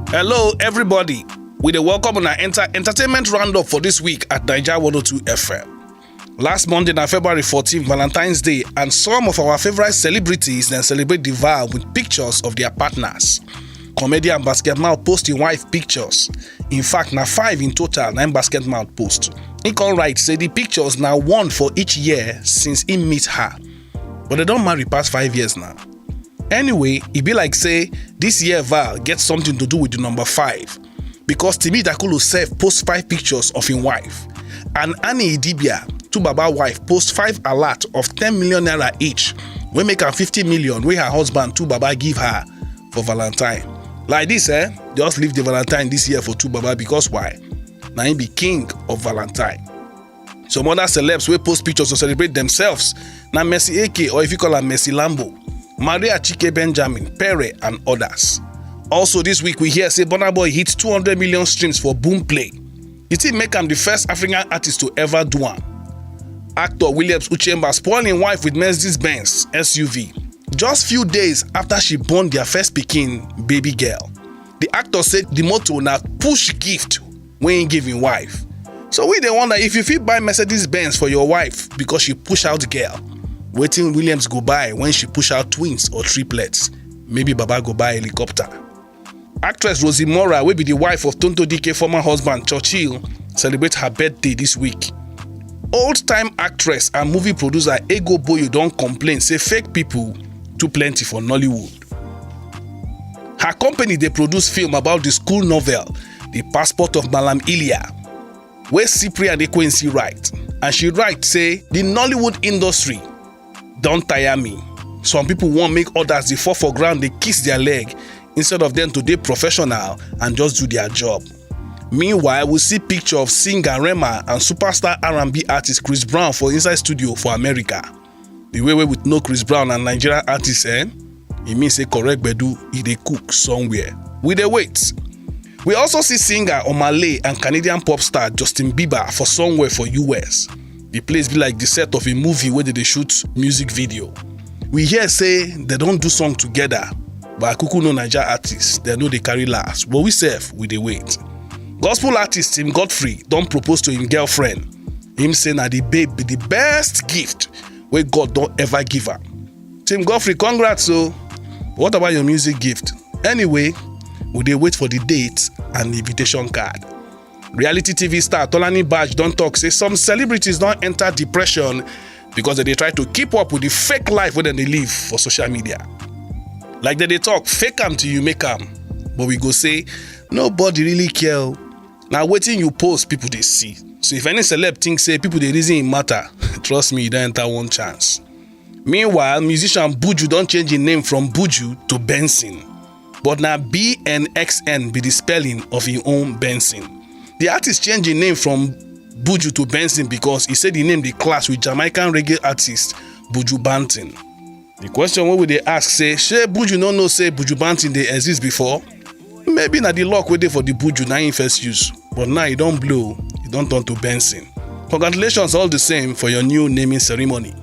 Hello, everybody. We dey welcome on our entertainment roundup for this week at Naija 102 FM. Last Monday, na February 14, Valentines Day, and some of our favorite celebrities then celebrate the vow with pictures of their partners. Comedian Basketmouth post im wife pictures. In fact, na 5 in total na Basketmouth post. He come write say the pictures na 1 for each year since he meet her. But they don't marry past 5 years now. Anyway, e be like say this year vow get something to do with the number 5. Because Timi Dakulu sef post 5 pictures of his wife. And Annie Idibia, Baba wife, post 5 alert of 10 million naira each. We make her 50 million wey her husband Baba give her for Valentine. Like this, just leave the Valentine this year for Baba because why? Now he be king of Valentine. Some other celebs wey post pictures to celebrate themselves. Na Mercy AK, or if you call her Mercy Lambo, Maria Chike Benjamin, Pere, and others. Also this week we hear say Burna Boy hits 200 million streams for Boomplay. It did make him the first African artist to ever do one. Actor Williams Uchemba spoiled his wife with Mercedes-Benz SUV just few days after she born their first pikin, baby girl. The actor said the motto na push gift when he give him wife. So we dey wonder if you fit buy Mercedes-Benz for your wife because she push out girl. Wetin Williams go buy when she push out twins or triplets? Maybe Baba go buy helicopter. Actress Rosie Mora, wey be the wife of Tonto Dike former husband Churchill, celebrate her birthday this week. Old-time actress and movie producer Ego Boyo don complain say fake people too plenty for Nollywood. Her company dey produce film about the school novel The Passport of Malam Ilya, wey Cyprian Ekwensi write, and she write say the Nollywood industry don tire me. Some people wan make others dey fall for ground dey kiss their leg instead of them to dey professional and just do their job. Meanwhile, we see picture of singer Rema and superstar R&B artist Chris Brown for inside studio for America. The way we know Chris Brown and Nigerian artists, it means say correct gbedu e dey cook somewhere. We dey wait. We also see singer Omale and Canadian pop star Justin Bieber for somewhere for US. The place be like the set of a movie where they shoot music video. We hear say they don't do song together, but Akuku no Naija artists, they know they carry last. But we dey wait. Gospel artist Tim Godfrey don't propose to him girlfriend. Him say na the babe be the best gift wey God don't ever give her. Tim Godfrey, congrats o. What about your music gift? Anyway, we dey wait for the date and the invitation card. Reality TV star Tolani Baj don talk say some celebrities don enter depression because they try to keep up with the fake life wey dem dey live for social media. Like they talk, fake am till you make am. But we go say, nobody really care. Now wetin you post, people dey see. So if any celeb think say people dey reason it matter, trust me, you don enter one chance. Meanwhile, musician Buju don change his name from Buju to Benson. But na BNXN be the spelling of his own Benson. The artist change his name from Buju to Benson because he said he named the clash with Jamaican reggae artist Buju Banton. The question wey we dey ask say, shey Buju no know say Buju Banton dey exist before? Maybe na the luck wey dey for the Buju na him first use, but now e don blow, e don turn to Benson. Congratulations all the same for your new naming ceremony.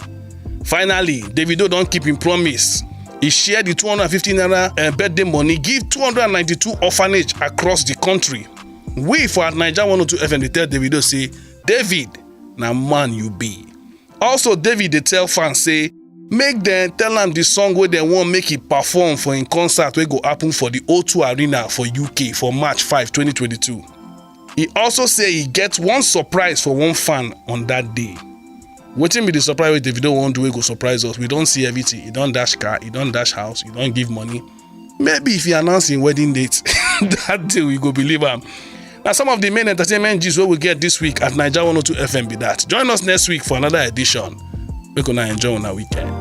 Finally, Davido don keep him promise. He shared the 250 naira birthday money, give 292 orphanage across the country. We for at Naija 102 FM dey tell Davido say, David, na man you be. Also, David dey tell fans say, make dem tell am the song wey dem wan make he perform for im concert wey go happen for the O2 Arena for UK for March 5, 2022. He also say he get one surprise for one fan on that day. Wetin be the surprise wey Davido wan do wey go surprise us? We don see everything. He don dash car, he don dash house, he don give money. Maybe if he announce him wedding date, that day we go believe am. Now some of the main entertainment gist wey we get this week at Naija 102 FM be that. Join us next week for another edition. Make una enjoy una weekend.